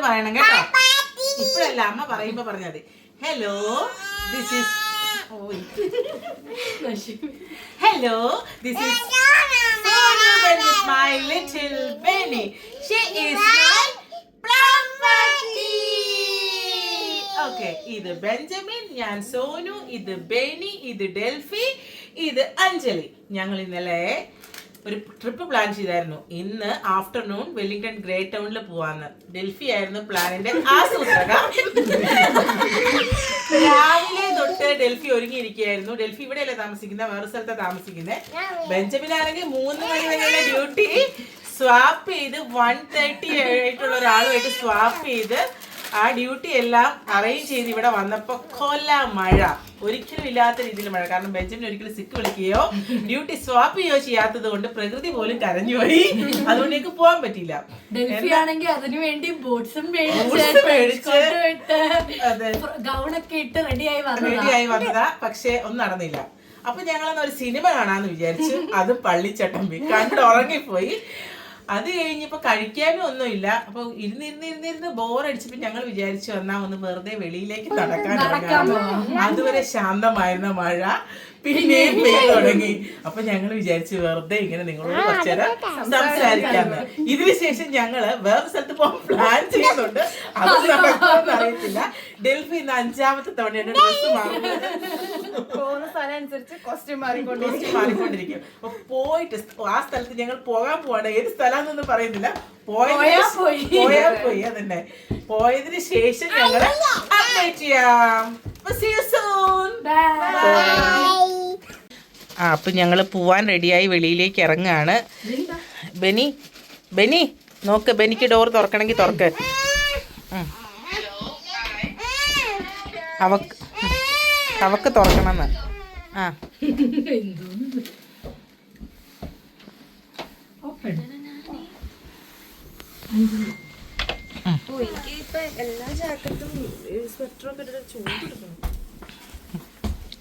പറഞ്ഞിട്ട് പറയണം കേട്ടോ. ഇപ്പഴല്ല, അമ്മ പറയുമ്പോ പറഞ്ഞാൽ മതി. Hello, this is hello, this is Sonu with my little Benny. She is my property. Okay, ഇത് ബെഞ്ചമിൻ, ഞാൻ സോനു, ഇത് ബെന്നി, ഇത് ഡെൽഫി, ഇത് അഞ്ജലി. ഞങ്ങൾ ഇന്നലെ ഒരു ട്രിപ്പ് പ്ലാൻ ചെയ്തായിരുന്നു. ഇന്ന് ആഫ്റ്റർനൂൺ വെല്ലിംഗ്ടൺ ഗ്രേ ടൗണിൽ പോവാന്ന്. ഡെൽഫി ആയിരുന്നു പ്ലാനിന്റെ ആസൂത്രക. രാവിലെ തൊട്ട് ഡെൽഫി ഒരുങ്ങിയിരിക്കുകയായിരുന്നു. ഡെൽഫി ഇവിടെയല്ലേ താമസിക്കുന്നത്, വേറെ സ്ഥലത്താണ് താമസിക്കുന്നത്. ബെഞ്ചമിൻ ആണെങ്കിൽ 3 മണി വരെയുള്ള ഡ്യൂട്ടി സ്വാപ്പ് ചെയ്ത് 1:30 ആയിട്ടുള്ള ഒരാളുമായിട്ട് സ്വാപ്പ് ചെയ്ത് ആ ഡ്യൂട്ടി എല്ലാം അറേഞ്ച് ചെയ്ത് ഇവിടെ വന്നപ്പോ കൊല്ല മഴ, ഒരിക്കലും ഇല്ലാത്ത രീതിയിൽ മഴ. കാരണം ബെഞ്ചമിൻ ഒരിക്കലും സിക്ക് വിളിക്കുകയോ ഡ്യൂട്ടി സ്വാപ്പ് ചെയ്യുകയോ ചെയ്യാത്തത് കൊണ്ട് പ്രകൃതി പോലും കരഞ്ഞുപോയി. അതുകൊണ്ട് എനിക്ക് പോകാൻ പറ്റിയില്ല. അതിനുവേണ്ടി ഗൗണൊക്കെ ഇട്ട് റെഡിയായി വന്നതാ. പക്ഷെ ഒന്നും നടന്നില്ല. അപ്പൊ ഞങ്ങളൊന്ന് ഒരു സിനിമ കാണാന്ന് വിചാരിച്ചു. അത് പള്ളിച്ചട്ടമ്പി കണ്ടുറങ്ങിപ്പോയി. അത് കഴിഞ്ഞപ്പോ കഴിക്കാനും ഒന്നുമില്ല. അപ്പൊ ഇരുന്നിരുന്ന് ബോറടിച്ചപ്പോ ഞങ്ങൾ വിചാരിച്ചു എന്നാ ഒന്ന് വെറുതെ വെളിയിലേക്ക് നടക്കാൻ. അതുവരെ ശാന്തമായിരുന്ന മഴ പിന്നെയും പെയ്തു തുടങ്ങി. അപ്പൊ ഞങ്ങൾ വിചാരിച്ചു വെറുതെ ഇങ്ങനെ നിങ്ങളോട് കുറച്ചേരം സംസാരിക്കാന്ന്. ഇതിനുശേഷം ഞങ്ങള് വേറെ സ്ഥലത്ത് പോകാൻ പ്ലാൻ ചെയ്യുന്നുണ്ട്. അത് നടക്കുമെന്ന് അറിയത്തില്ല. ഡെൽഫി ഇന്ന് 5ാമത്തെ തവണയാണ് ഡ്രസ് പോകുന്ന സ്ഥലം അനുസരിച്ച് കോസ്റ്റ്യൂം മാറിക്കൊണ്ടിരിക്കും. അപ്പൊ പോയിട്ട് ആ സ്ഥലത്ത് ഞങ്ങൾ പോകാൻ പോവാണ്. ഏത് സ്ഥലമാണെന്നൊന്നും പറയുന്നില്ല. പോയാ പോയി. അതന്നെ, പോയതിനു ശേഷം ഞങ്ങള് അപ്ഡേറ്റ് ചെയ്യാം. അപ്പൊ ഞങ്ങള് പോവാൻ റെഡിയായി വെളിയിലേക്ക് ഇറങ്ങാണ്. ബെന്നി നോക്ക്, ബെന്നിക്ക് ഡോർ തുറക്കണമെങ്കിൽ തുറക്ക്. അവക്ക് തുറക്കണമെന്ന്. ആ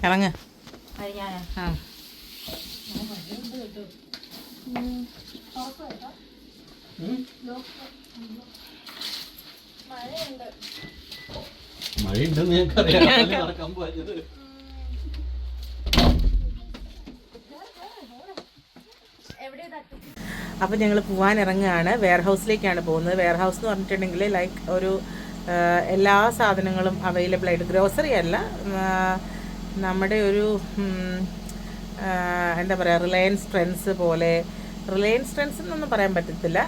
ഇറങ്ങ്. മഴയുണ്ടെന്ന് ഞങ്ങൾക്കറിയാം. നടക്കാൻ പോയത് അപ്പം ഞങ്ങൾ പോകാൻ ഇറങ്ങുകയാണ്. വെയർ ഹൗസിലേക്കാണ് പോകുന്നത്. വെയർ ഹൗസ് എന്ന് പറഞ്ഞിട്ടുണ്ടെങ്കിൽ ലൈക്ക് ഒരു എല്ലാ സാധനങ്ങളും അവൈലബിൾ ആയിട്ട്, ഗ്രോസറി അല്ല, നമ്മുടെ ഒരു എന്താ പറയുക, റിലയൻസ് ട്രെൻഡ്സ് പോലെ. റിലയൻസ് ട്രെൻഡ്സ് എന്നൊന്നും പറയാൻ പറ്റത്തില്ല,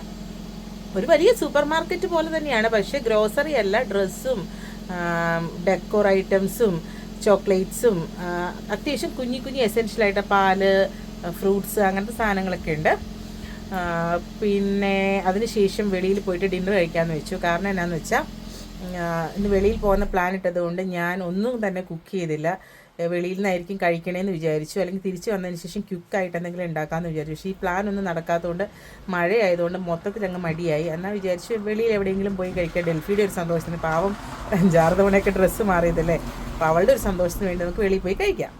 ഒരു വലിയ സൂപ്പർ മാർക്കറ്റ് പോലെ തന്നെയാണ്. പക്ഷേ ഗ്രോസറി അല്ല, ഡ്രസ്സും ഡെക്കോർ ഐറ്റംസും ചോക്ലേറ്റ്സും അത്യാവശ്യം കുഞ്ഞി എസെൻഷ്യലായിട്ട് പാല്, ഫ്രൂട്ട്സ്, അങ്ങനത്തെ സാധനങ്ങളൊക്കെ ഉണ്ട്. പിന്നെ അതിനുശേഷം വെളിയിൽ പോയിട്ട് ഡിന്നർ കഴിക്കാമെന്ന് വെച്ചു. കാരണം എന്നാന്ന് വെച്ചാൽ ഇന്ന് വെളിയിൽ പോകുന്ന പ്ലാൻ ഇട്ടതുകൊണ്ട് ഞാൻ ഒന്നും തന്നെ കുക്ക് ചെയ്തില്ല. വെളിയിൽ നിന്നായിരിക്കും കഴിക്കണേന്ന് വിചാരിച്ചു, അല്ലെങ്കിൽ തിരിച്ച് വന്നതിന് ശേഷം ക്യുക്കായിട്ട് എന്തെങ്കിലും ഉണ്ടാക്കാമെന്ന് വിചാരിച്ചു. പക്ഷേ ഈ പ്ലാൻ ഒന്നും നടക്കാത്തതുകൊണ്ട്, മഴയായതുകൊണ്ട് മൊത്തത്തിൽ അങ്ങ് മടിയായി. എന്നാൽ വിചാരിച്ചു വെളിയിൽ എവിടെയെങ്കിലും പോയി കഴിക്കാം. ഡെൽഫിയുടെ ഒരു സന്തോഷത്തിന്, പാവം 5-6 തവണയൊക്കെ ഡ്രസ്സ് മാറിയതല്ലേ, അപ്പോൾ അവളുടെ ഒരു സന്തോഷത്തിന് വേണ്ടി നമുക്ക് വെളിയിൽ പോയി കഴിക്കാം.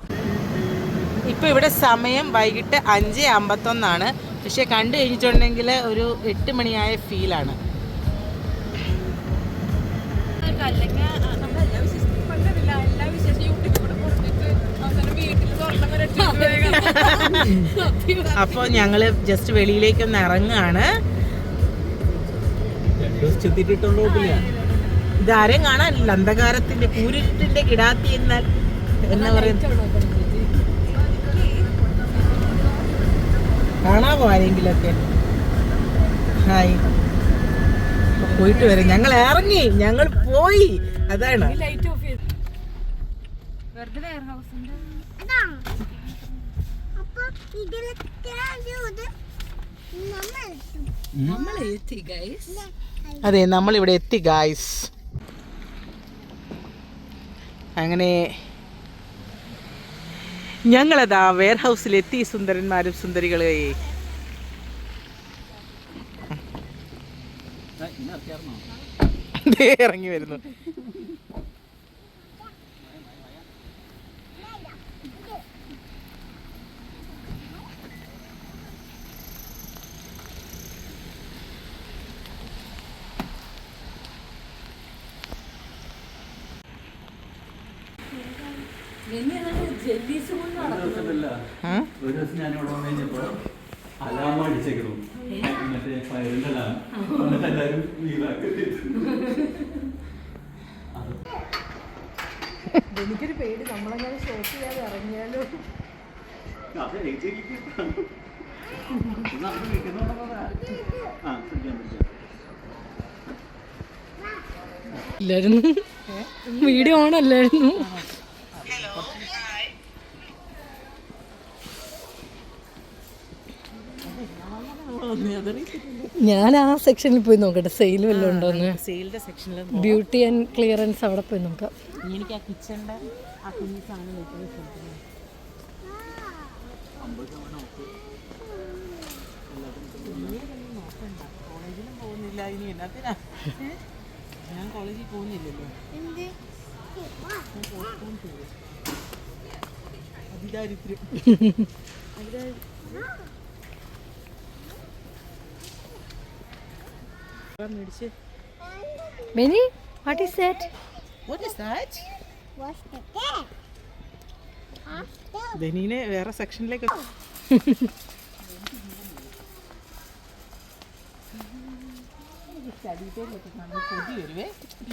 ഇപ്പോൾ ഇവിടെ സമയം വൈകിട്ട് 5:51. പക്ഷേ കണ്ടു കഴിഞ്ഞിട്ടുണ്ടെങ്കിൽ ഒരു 8 മണിയായ ഫീലാണ്. അപ്പോൾ ഞങ്ങള് ജസ്റ്റ് വെളിയിലേക്കൊന്ന് ഇറങ്ങുകയാണ്. ഇതാരെയും കാണാനില്ല, അന്ധകാരത്തിന്റെ കൂരിട്ടിന്റെ കിടാത്തി എന്നാൽ എന്നാ പറയുന്നത്, കാണാമോ ആരെങ്കിലൊക്കെ? ഹായ്, പോയിട്ട് വരാം. ഞങ്ങൾ ഇറങ്ങി, ഞങ്ങൾ പോയി. അതാണ് അതെ, നമ്മളിവിടെ എത്തി ഗായ്സ്. അങ്ങനെ ഞങ്ങളതാ വെയർ ഹൗസിലെത്തി, സുന്ദരന്മാരും സുന്ദരികളെ. ഇറങ്ങി വരുന്നു. ജെല്ലീസ് കൊണ്ട് ദിവസമല്ല. ഒരു ദിവസം ഞാൻ ഇവിടെ വന്നു കഴിഞ്ഞപ്പോ അലാമ അടിച്ചേക്കണം, മറ്റേ ഫയറിന്റെ അലാം. എന്നിട്ട് എല്ലാരും ലീവാക്കി. എനിക്കൊരു പേടി നമ്മളങ്ങനെ ഷോപ്പ് ചെയ്യാതെ ഇറങ്ങിയാലോ. അത് എഴുതിയിരിക്കുന്നു. നമുക്ക് വീട്ടിൽ ഇല്ലായിരുന്നു, വീഡിയോ ഓൺ അല്ലായിരുന്നു. ഞാൻ ആ സെക്ഷനിൽ പോയി നോക്കട്ടെ, സെയിൽ വല്ലതും ഉണ്ടോന്ന്. സെയിലിന്റെ സെക്ഷനിൽ ബ്യൂട്ടി ആൻഡ് ക്ലിയറൻസ് അവിടെ പോയി നോക്കാം. എനിക്ക് ആ കിച്ചണിന്റെ ആ കുഞ്ഞു സാധനം വെക്കുന്ന സ്ഥലത്ത് കോളേജിലും പോകുന്നില്ല, ഇനി എന്നാത്തിനാ? ഞാൻ കോളേജിൽ പോകുന്നില്ലല്ലോ. അതിദാരിദ്ര്യം. മേടിച്ച്. Bani, what is that? What is that? ബെനീനെ വേറെ സെക്ഷനിലേക്ക്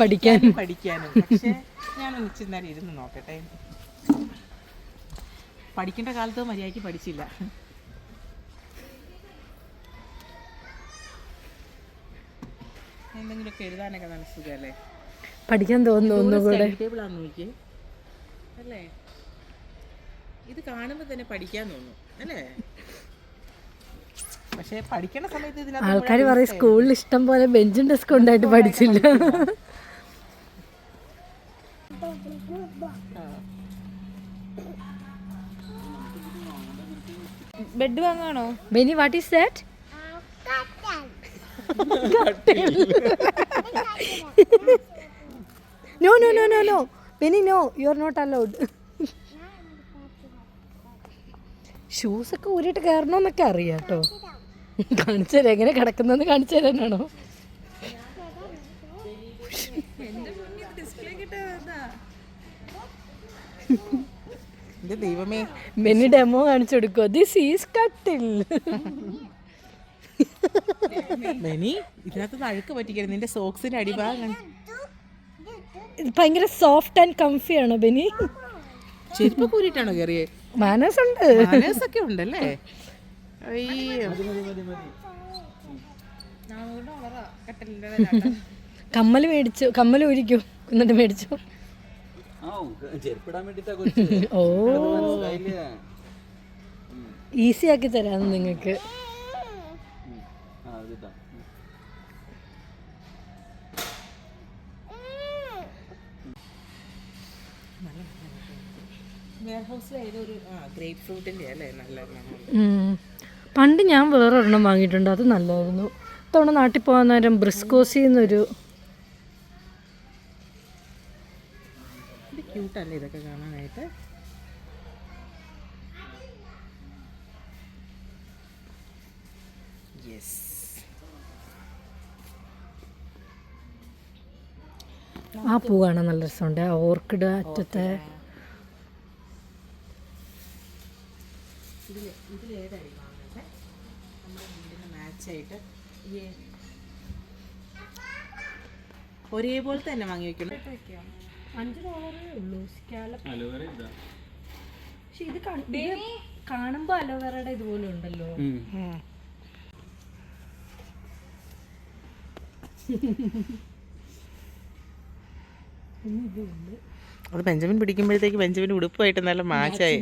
പഠിക്കാനും പക്ഷെ ഞാനൊന്ന് ഇച്ചിരി നേരം ഇരുന്ന് നോക്കട്ടെ. പഠിക്കേണ്ട കാലത്ത് മര്യാദയ്ക്ക് പഠിച്ചില്ല. എന്തെങ്കിലുമൊക്കെ എഴുതാനൊക്കെ നല്ല സുഖമല്ലേ? പഠിക്കാൻ തോന്നുന്നു ഒന്നുകൂടെ. ടേബിൾ ആണെന്ന് നോക്കിയേ അല്ലേ? ഇത് കാണുമ്പോൾ തന്നെ പഠിക്കാൻ തോന്നും അല്ലേ? പക്ഷെ പഠിക്കണ സമയത്ത് ഇതിനകത്ത് ആൾക്കാർ പറയും സ്കൂളിൽ ഇഷ്ടം പോലെ ബെഞ്ചും ഡെസ്ക് ഉണ്ടായിട്ട് പഠിച്ചില്ല. ബെഡ് വാങ്ങാണോ? Beni, what is that? No, no, no, no, no. Benny, no, you are not allowed. Shoes ഒക്കെ ഊരിയിട്ട് കയറണമെന്നൊക്കെ അറിയാം കേട്ടോ. കാണിച്ചു തരാം, എങ്ങനെ കിടക്കുന്നതെന്ന് കാണിച്ചു തരാനാണോ? ദൈവമേ, ബെന്നി ഡെമോ കാണിച്ചു കൊടുക്കുക. ദിസ് ഈസ് കട്ടിൽ. ബെനി, ഇതിനകത്ത് അഴുക്ക് പറ്റിക്കരുത്. നിന്റെ സോക്സിന്റെ അടിഭാഗം ഭയങ്കര സോഫ്റ്റ് ആൻഡ് കംഫി ആണോ ബെനി? ചെരുപ്പ് കൂരിട്ടാണോ കയറിയേ? മാനേഴ്സ് ഉണ്ട്, മാനേഴ്സ് ഒക്കെ ഉണ്ടല്ലേ? അയ്യോ, കമ്മൽ മേടിച്ചു, കമ്മൽ ഊരിക്കോ എന്നിട്ട് മേടിച്ചു. ചെരുപ്പിടാൻ വേണ്ടിട്ടാ. ഓ, ഈസി ആക്കി തരാന്ന് നിങ്ങൾക്ക്. ഗ്രേപ്പ് ഫ്രൂട്ടിന്റെ അല്ലേ? നല്ല പണ്ട് ഞാൻ വേറൊരെണ്ണം വാങ്ങിയിട്ടുണ്ട്, അത് നല്ലതായിരുന്നു. ഇത്തവണ നാട്ടിൽ പോകാൻ നേരം ബ്രിസ്കോസിന്നൊരു ക്യൂട്ടല്ലേ ഇതൊക്കെ കാണാനായിട്ട്? യെസ്, ആ പൂ കാണാൻ നല്ല രസമുണ്ട്. ആ ഓർക്കിഡ് അറ്റത്തെ. ഇതിലേതായി വാങ്ങുന്നത്? നമ്മുടെ വീടിന് മാച്ചായിട്ട് ഒരേപോലെ തന്നെ വാങ്ങി വെക്കണം. $5 ഉള്ളൂ സ്കാലപ്പ്. അലോവേര ഇതാ. പക്ഷെ ഇത് കാണുമ്പോ അലോവേറയുടെ ഇതുപോലെ ഉണ്ടല്ലോ. അത് ബെഞ്ചമിൻ പിടിക്കുമ്പോഴത്തേക്ക് ബെഞ്ചമിൻ ഉടുപ്പുമായിട്ട് നല്ല മാച്ചായി.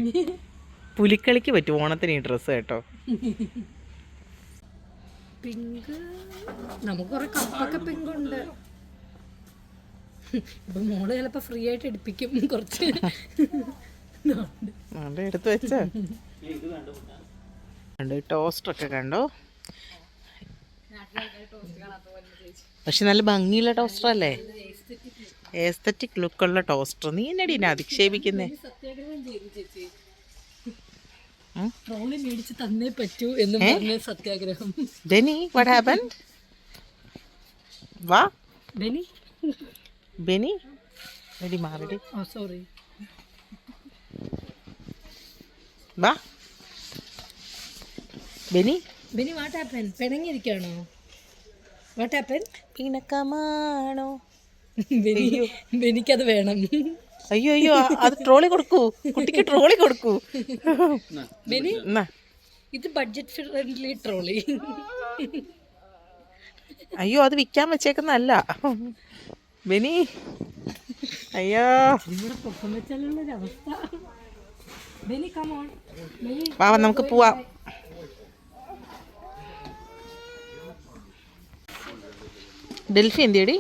പുലിക്കളിക്ക് പറ്റും ഓണത്തിന് ഈ ഡ്രസ്സ് കേട്ടോ. പിങ്ക്, നമുക്ക് കുറെ കപ്പൊക്കെ പിങ്ക് ഉണ്ട്. ഇപ്പൊ മോള് ചിലപ്പോ ഫ്രീ ആയിട്ട് എടുപ്പിക്കും കുറച്ച്. എടുത്ത് വെച്ചോ. ടോസ്റ്റർ ഒക്കെ കണ്ടോ? പക്ഷെ നല്ല ഭംഗിയുള്ള ടോസ്റ്റർ അല്ലേ? എസ്തറ്റിക് ലുക്കുള്ള ടോസ്റ്റർ. നീ എന്നടി എന്നെ അധിക്ഷേപിക്കുന്നേ? ട്രോളി മേടിച്ച് തന്നേ പറ്റൂ എന്ന് പറഞ്ഞ സത്യാഗ്രഹം. Bani, what happened? വാ ബെനി, ബെനി, എടി മാറടി. Oh sorry. വാ ബെനി. Beni what happen? പിണങ്ങിയിരിക്കാണോ? What happen? പിണക്കമാണോ? ബെനിക്കത് വേണം. അയ്യോ അയ്യോ, അത് ട്രോളി കൊടുക്കൂ, കുട്ടിക്ക് ട്രോളി കൊടുക്കൂ. ബെനി എന്നാ ഇത് ബഡ്ജറ്റ് ഫ്രണ്ട്ലി ട്രോളി. അയ്യോ, അത് വിൽക്കാൻ വെച്ചേക്കുന്നല്ല ബെനി. അയ്യോ ഇവിടെ പൊക്കം വെച്ചാലുള്ളൊരവസ്ഥ. Bani come on. ബെനി വാ നമുക്ക് പോവാം. ഡെൽഫി എന്തിയടി?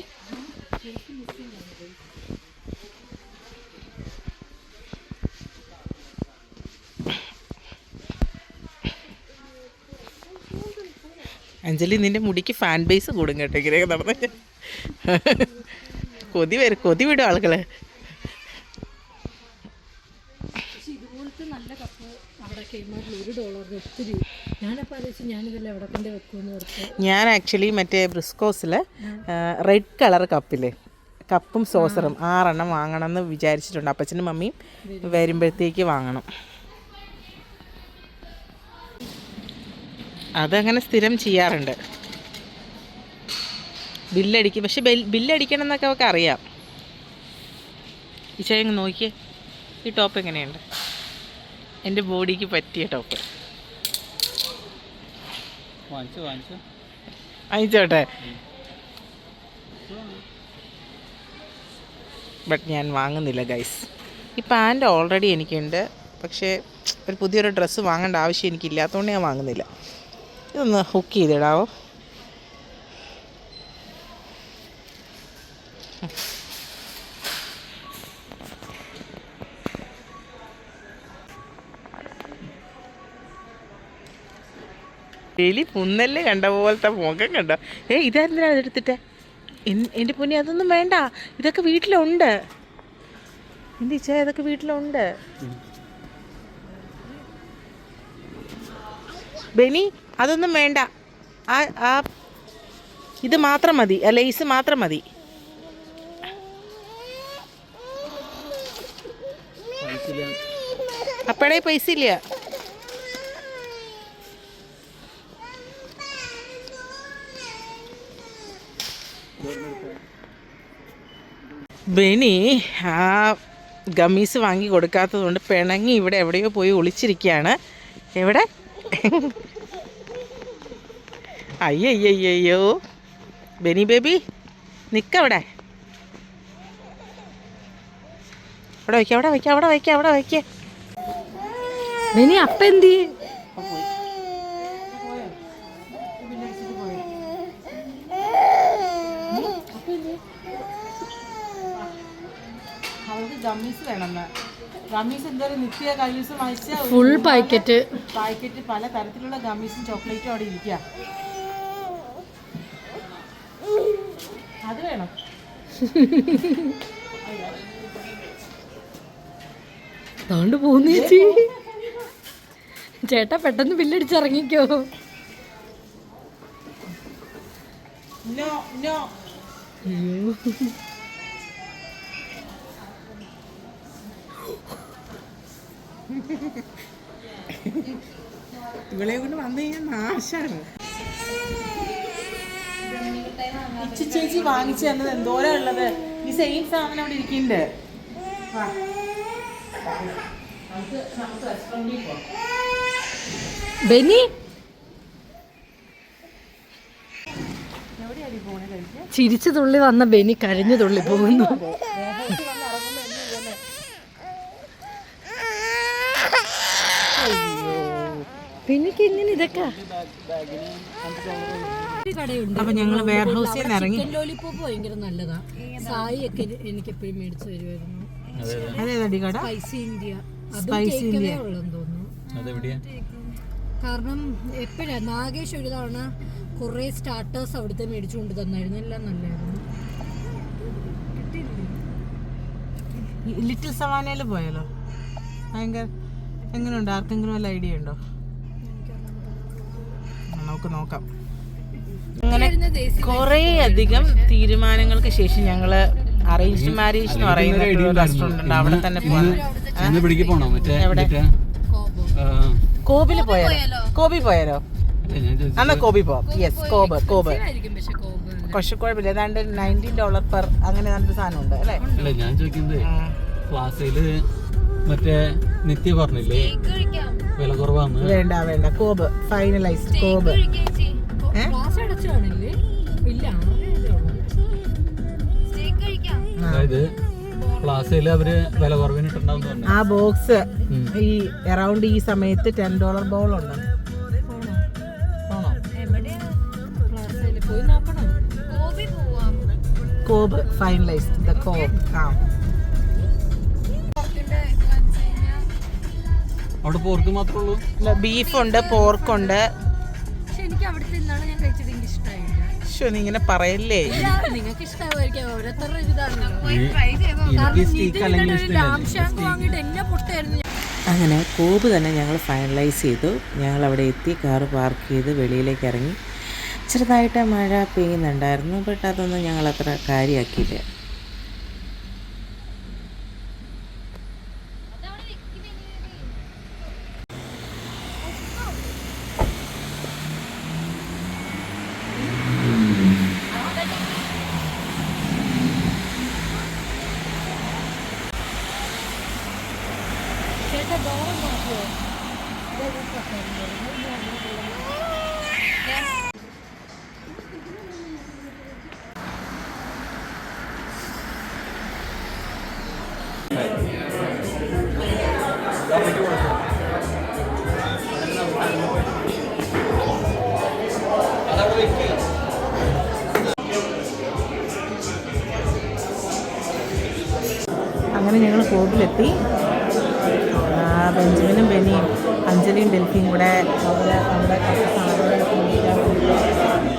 അഞ്ജലി, നിന്റെ മുടിക്ക് ഫാൻ ബേസ് കൂടും കേട്ടോ ഇങ്ങനെയൊക്കെ നടന്ന്. കൊതി വിടും ആളുകള്. ഇതുപോലത്തെ നല്ല കപ്പ് അവിടെ കൈമാറിൽ $1 ഒത്തിരി. ഞാനപ്പോൾ ആലോചിച്ചു ഞാനിതെല്ലാം എവിടെ കൊണ്ട് വെക്കുമെന്ന് ഓർത്ത്. ഞാൻ ആക്ച്വലി മറ്റേ ബ്രിസ്കോസിൽ റെഡ് കളർ കപ്പില്ലേ, കപ്പും സോസറും 6 എണ്ണം വാങ്ങണം എന്ന് വിചാരിച്ചിട്ടുണ്ട്. അപ്പച്ചനും മമ്മിയും വരുമ്പോഴത്തേക്ക് വാങ്ങണം. അതങ്ങനെ സ്ഥിരം ചെയ്യാറുണ്ട്. ബില്ലടിക്കും, പക്ഷെ ബില്ലടിക്കണം എന്നൊക്കെ അവർക്ക് അറിയാം. ഈ ചേങ്ങ് നോക്കിയേ, ഈ ടോപ്പ് എങ്ങനെയുണ്ട്? എൻ്റെ ബോഡിക്ക് പറ്റിയ ടോപ്പ്. അയച്ചോട്ടെ. ബട്ട് ഞാൻ വാങ്ങുന്നില്ല ഗൈസ്. ഈ പാൻറ് ഓൾറെഡി എനിക്കുണ്ട്, പക്ഷേ ഒരു പുതിയൊരു ഡ്രസ്സ് വാങ്ങേണ്ട ആവശ്യം എനിക്കില്ലാത്തതുകൊണ്ട് ഞാൻ വാങ്ങുന്നില്ല. ഇതൊന്ന് ഹുക്ക് ചെയ്തിടാവോ? എലി പുന്നല്ലേ കണ്ട പോലത്തെ മുഖം കണ്ടോ? ഇതെന്തിനാണ് ഇതെടുത്തിട്ട്? എൻ്റെ പൊന്നി, അതൊന്നും വേണ്ട, ഇതൊക്കെ വീട്ടിലുണ്ട്. എന്ത് ഇച്ചാ, ഇതൊക്കെ വീട്ടിലുണ്ട്. ബെനി, അതൊന്നും വേണ്ട. ആ ഇത് മാത്രം മതി, ആ ലേസ് മാത്രം മതി. അപ്പഴേ പൈസ ഇല്ല. ബെനി ആ ഗമ്മീസ് വാങ്ങി കൊടുക്കാത്തത് കൊണ്ട് പിണങ്ങി ഇവിടെ എവിടെയോ പോയി ഒളിച്ചിരിക്കുകയാണ്. എവിടെ? അയ്യോ ബെനി ബേബി, നിൽക്കവിടെ. അവിടെ വയ്ക്കാം. ബെനി അപ്പം എന്ത്? അവൾക്ക് ഗമ്മീസ് വേണമെന്ന്. ഗമ്മീസ് എന്തായാലും നിത്യ കയ്യൂസ് വാങ്ങിച്ച ഫുൾ പാക്കറ്റ് പല തരത്തിലുള്ള ഗമ്മീസും ചോക്ലേറ്റും അവിടെ ഇരിക്കുക. അത് വേണം. താണ്ട് പോന്നു ചേച്ചി. ചേട്ടാ പെട്ടെന്ന് ബില്ലടിച്ചിറങ്ങിക്കോ. No no. അയ്യോ, ഇവളെ കൊണ്ട് വന്നു കഴിഞ്ഞാൽ നാശാണ്. ഇച്ചി ചേച്ചി വാങ്ങിച്ചു തന്നത് എന്തോരാ ഉള്ളത്. ഈ സെയിം സാധനം അവിടെ ഇരിക്കുന്നുണ്ട്. ബെനി ചിരിച്ചു തുള്ളി വന്ന ബെനി കരഞ്ഞു തുള്ളി പോകുന്നു. ബെനിക്ക് ഇങ്ങനെ ഇതൊക്കെ കടയുണ്ട്. അപ്പൊ ഞങ്ങള് വെയർ ഹൗസിൽ നിന്ന് ഇറങ്ങി. ചിക്കൻ ലോലിപോപ്പ് ഭയങ്കര നല്ലതാ. സായി ഒക്കെ എനിക്ക് എപ്പോഴും മേടിച്ചു തരുമായിരുന്നു. അതേതടി കട? Spicy India. അതും ഉള്ളെന്ന് തോന്നുന്നു. കാരണം എപ്പോഴാ നാഗേഷ് ഒരു തവണ കുറെ സ്റ്റാർട്ടേഴ്സ് അവിടുത്തെ മേടിച്ചു കൊണ്ട് തന്നായിരുന്നു. എല്ലാം നല്ലായിരുന്നു. ലിറ്റിൽ സവാനയിൽ പോയാലോ? ഭയങ്കര എങ്ങനെയുണ്ട്? ആർക്കെങ്കിലും വല്ല ഐഡിയ ഉണ്ടോ? നമുക്ക് നോക്കാം. അങ്ങനെ കുറേ അധികം തീരുമാനങ്ങൾക്ക് ശേഷം ഞങ്ങള് അറേഞ്ച്ഡ് മാരേജ് എന്ന് പറയുന്ന റെസ്റ്റോറന്റ് ഉണ്ട്, അവിടെ തന്നെ പോകണം. പോണോ? മറ്റേ കോബില് പോയാലോ? കോബി പോയാലോ? എന്നാ കോബി പോവാം. Yes, Cobb. പക്ഷെ കോബ് കുറച്ച് കുഴപ്പമില്ല. ഏതാണ്ട് $19 പെർ അങ്ങനെ നല്ല സാധനം ഉണ്ട് അല്ലേ? അല്ല ഞാൻ ചോദിക്കുന്നത് ക്ലാസ്സില് മറ്റേ നിത്യ പറഞ്ഞില്ലേ വില കുറവാന്ന്. വേണ്ട കോബ് ഫൈനലൈസ്ഡ് കോബ്. ക്ലാസ് അടച്ചു കാണില്ലേ? ഇല്ല, അതായത് ക്ലാസ്സിൽ അവര് വില കുറവിനിട്ടുണ്ടാവും. ആ ബോക്സ് ഈ അറൗണ്ട് ഈ സമയത്ത് $10 ബോൾ ഉണ്ട്. പോയി നോക്കണം. Cobb finalised the Cobb. അവിടെ പോർക്ക് മാത്രമേ ഉള്ളൂ? ബീഫുണ്ട്, പോർക്കുണ്ട്. പക്ഷെ എനിക്ക് അവിടുത്തെ ഇന്നാണ് ഞാൻ കഴിച്ചത്, എനിക്ക് ഇഷ്ടമായില്ല. നീ ഇങ്ങനെ പറയല്ലേ. നിങ്ങൾക്ക് ഇഷ്ടമായിരിക്കും, ഓരോരുത്തരുടെ ഇതാണ്. വാങ്ങിട്ട് എന്നെ പൊട്ടായിരുന്നു. അങ്ങനെ കോബ് തന്നെ ഞങ്ങൾ ഫൈനലൈസ് ചെയ്തു. ഞങ്ങൾ അവിടെ എത്തി, കാറ് പാർക്ക് ചെയ്ത് വെളിയിലേക്ക് ഇറങ്ങി. ചെറുതായിട്ട് മഴ പെയ്യുന്നുണ്ടായിരുന്നു, ബട്ട് അതൊന്നും ഞങ്ങൾ അത്ര കാര്യമാക്കിയില്ല. അങ്ങനെ ഞങ്ങൾ കോബിലെത്തി. ബെഞ്ചമിനും ബെന്നിയും അഞ്ജലിയും ഡെൽഫിയും കൂടെ അവിടെ കുറച്ച് സാധനങ്ങളൊക്കെ മേടിക്കാൻ വേണ്ടിയിട്ട്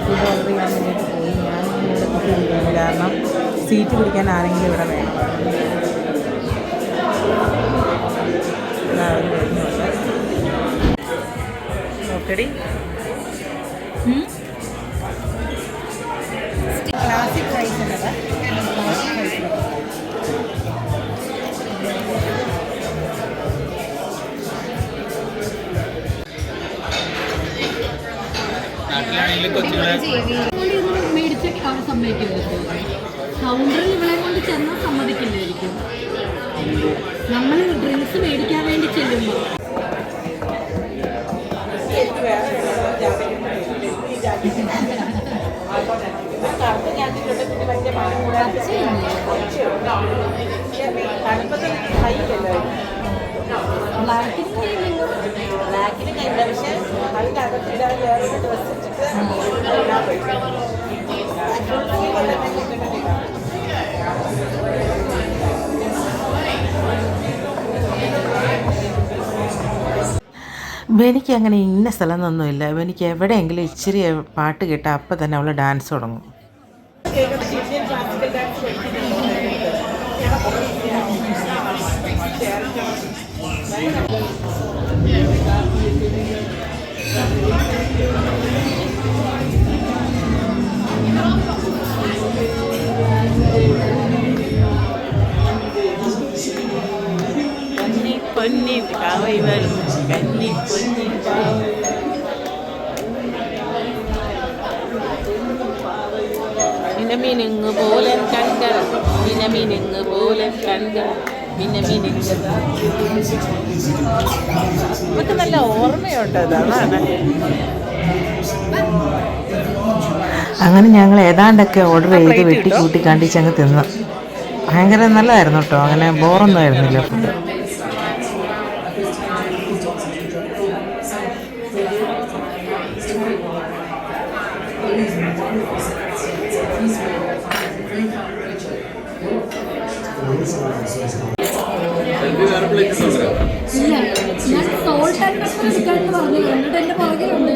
ഫുഡ് ഓർഡർ ചെയ്യാൻ വേണ്ടിയിട്ട് പോയി. ഞാനിങ്ങനെ ഇവിടെ കുത്തിയിരിക്കുന്നു, കാരണം സീറ്റ് പിടിക്കാൻ ആരെങ്കിലും ഇവിടെ വേണം. എല്ലാവരും വരുന്നുണ്ട്. നോക്കടി, ക്ലാസിക് റൈസ് ഉള്ളത്. മേടിച്ച് അവർ സമ്മതിക്കുമായിരിക്കും. കൗണ്ടറിൽ ഇവളെ കൊണ്ട് ചെന്നാൽ സമ്മതിക്കില്ലായിരിക്കും. നമ്മൾ ഡ്രിങ്ക്സ് മേടിക്കാൻ വേണ്ടി ചെല്ലുമ്പോൾ ബ്ലാക്കിന് കയ്യില്ല, പക്ഷെ അതിൻ്റെ അകത്തില്ലാതെ വേറൊരു ഡ്രസ്സ് ഇട്ടിട്ട് ഇടാൻ പറ്റും. എനിക്ക് അങ്ങനെ ഇന്ന സ്ഥലം എന്നൊന്നുമില്ല. എനിക്ക് എവിടെയെങ്കിലും ഇച്ചിരി പാട്ട് കേട്ടാൽ അപ്പം തന്നെ അവൾ ഡാൻസ് തുടങ്ങും. പൊന്നി കാവൈ വരും കന്നി പൊന്നി മിനമിനുങ്ങ് പോലെ കൺകൾ, മിനമിനുങ്ങ് പോലെ കൺകൾ, മിനമിനുങ്ങ്. നമുക്ക് നല്ല ഓർമ്മയുണ്ട്, അതാണ്. അങ്ങനെ ഞങ്ങൾ ഏതാണ്ടൊക്കെ ഓർഡർ ചെയ്ത് വെട്ടി കൂട്ടി കണ്ടിച്ചങ്ങ് തിന്നു. ഭയങ്കര നല്ലതായിരുന്നു കേട്ടോ, അങ്ങനെ ബോറൊന്നും ആയിരുന്നില്ല ഫുഡ്. ഇല്ല, ഞാൻ സോൾട്ട് ആൻഡ് പെപ്പർ എടുക്കാമെന്ന് പറഞ്ഞു. എന്നിട്ട് എൻ്റെ പുറകിലുണ്ട്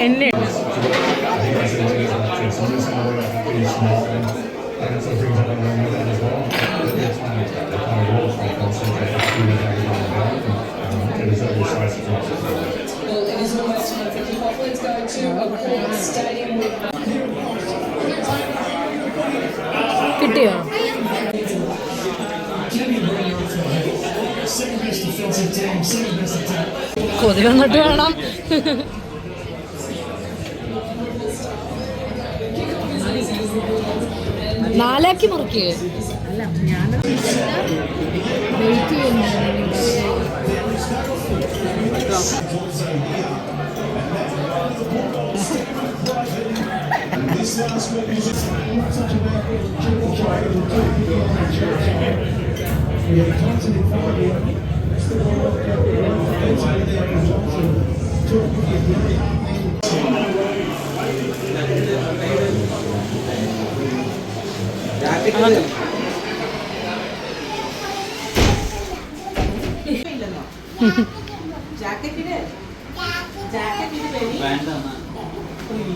എന്നെ കിട്ടിയോ? കൊതി വന്നിട്ട് വേണം. നാലാക്കി മുറിക്ക്. വെയിറ്റ്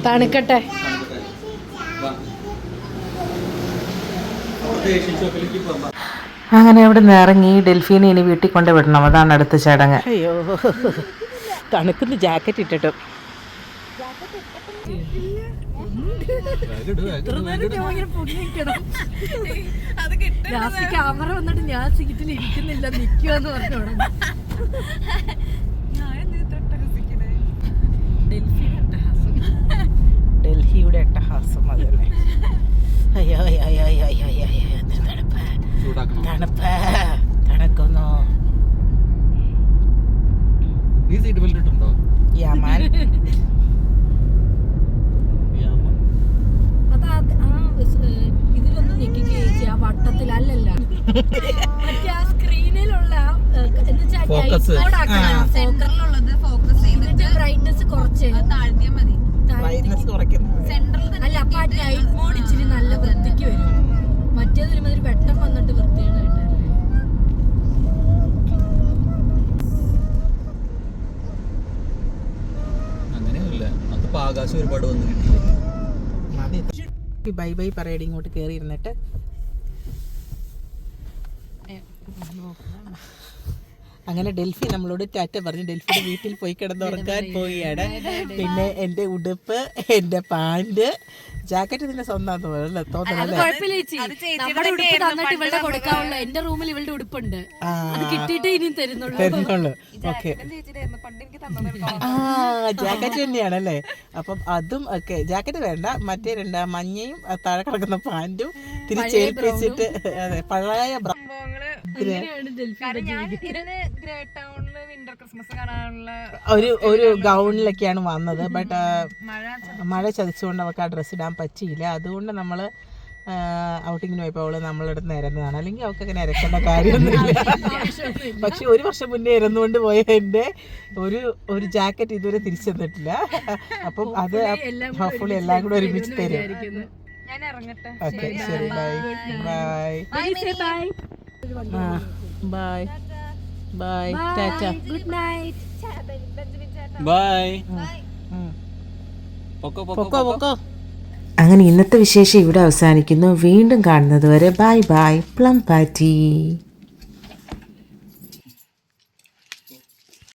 തണുക്കട്ടെ. അങ്ങനെ അവിടെ നിന്ന് ഇറങ്ങി ഡെൽഫീനെ ഇനി വീട്ടിൽ കൊണ്ട് വിടണം. അതാണ് അടുത്ത ചടങ്ങ്. അയ്യോ, തണുക്കുന്ന ജാക്കറ്റ് ഇട്ടിട്ടും ക്യാമറ വന്നിട്ട് ഞാൻ സീറ്റിൽ ഇരിക്കുന്നില്ല, നിൽക്കുവെന്ന് പറഞ്ഞോളാം. ഡൽഹിയുടെ അട്ടഹാസം അതല്ലേ. അയ്യോ അയ്യോ അയ്യോ അയ്യോ അയ്യോ അയ്യോ, തണുപ്പ് തണുപ്പ് തണുക്കുന്നു. നീ സീറ്റ് ബെൽറ്റ് ഇട്ടുണ്ടോ? യാമാൻ ഇതിലൊന്നും ഞെക്കിക്ക് ചേച്ചി, ആ വട്ടത്തിൽ അല്ലല്ല, മറ്റേ ആ സ്ക്രീനിലുള്ള ബ്രൈറ്റ്നസ് കുറച്ച് താഴ്ത്തിയാൽ മതി. അല്ല, അപ്പൊ ആ നൈറ്റ് മോഡ് ഇച്ചിരി നല്ല വൃത്തിക്ക് വരും. മറ്റേതൊരു മാതിരി വെട്ടം വന്നിട്ട് വൃത്തികേടായിട്ടല്ലേ. അങ്ങനെയൊന്നുമില്ല, അപ്പൊ ആകാശം ഒരുപാട് വന്നു കിട്ടി. ബൈ ബൈ പറയടി, ഇങ്ങോട്ട് കയറി ഇരുന്നിട്ട്. അങ്ങനെ ഡെൽഫി നമ്മളോട് ടാറ്റ പറഞ്ഞ് ഡെൽഫിയുടെ വീട്ടിൽ പോയി കിടന്നുറങ്ങാൻ പോവുകയാണ്. പിന്നെ എൻ്റെ ഉടുപ്പ്, എൻ്റെ പാൻറ്, ജാക്കറ്റ് ഇതിന്റെ സ്വന്തം തോന്നണല്ലേ. എന്റെ റൂമിൽ ഇവളുടെ ഉടുപ്പുണ്ട്, അത് കിട്ടിയിട്ടേ ഇനി തരുന്നുള്ളൂ. ഓക്കെ, ജാക്കറ്റ് തന്നെയാണല്ലേ. അപ്പം അതും ഒക്കെ ജാക്കറ്റ് വേണ്ട, മറ്റേ മഞ്ഞയും താഴെ കിടക്കുന്ന പാൻറ്റും തിരിച്ചേൽപ്പിച്ചിട്ട്, അതെ പഴയ ഒരു ഗൗണിലൊക്കെയാണ് വന്നത്. ബട്ട് മഴ ചതിച്ചുകൊണ്ട് അവർക്ക് ആ ഡ്രസ്സ് ഇടാൻ പറ്റിയില്ല. അതുകൊണ്ട് നമ്മൾ ഔട്ടിങ്ങിന് പോയപ്പോൾ അവള് നമ്മളടുത്ത് നിരന്നതാണ്. അല്ലെങ്കിൽ അവൾക്ക് അങ്ങനെ ഇരക്കേണ്ട കാര്യമൊന്നുമില്ല. പക്ഷെ ഒരു വർഷം മുന്നേ ഇരന്നുകൊണ്ട് പോയ എൻ്റെ ഒരു ജാക്കറ്റ് ഇതുവരെ തിരിച്ചു തന്നിട്ടില്ല. അപ്പം അത് ഹോപ്പ്ഫുള്ളി എല്ലാം കൂടെ ഒരുമിച്ച് തരും. ഓക്കെ, ശരി, ബൈ ബൈ ബൈ ബൈ ടാറ്റ, ഗുഡ് നൈറ്റ്, ബൈ. അങ്ങനെ ഇന്നത്തെ വിശേഷം ഇവിടെ അവസാനിക്കുന്നു. വീണ്ടും കാണുന്നത് വരെ ബൈ ബൈ, പ്ലം പാറ്റി.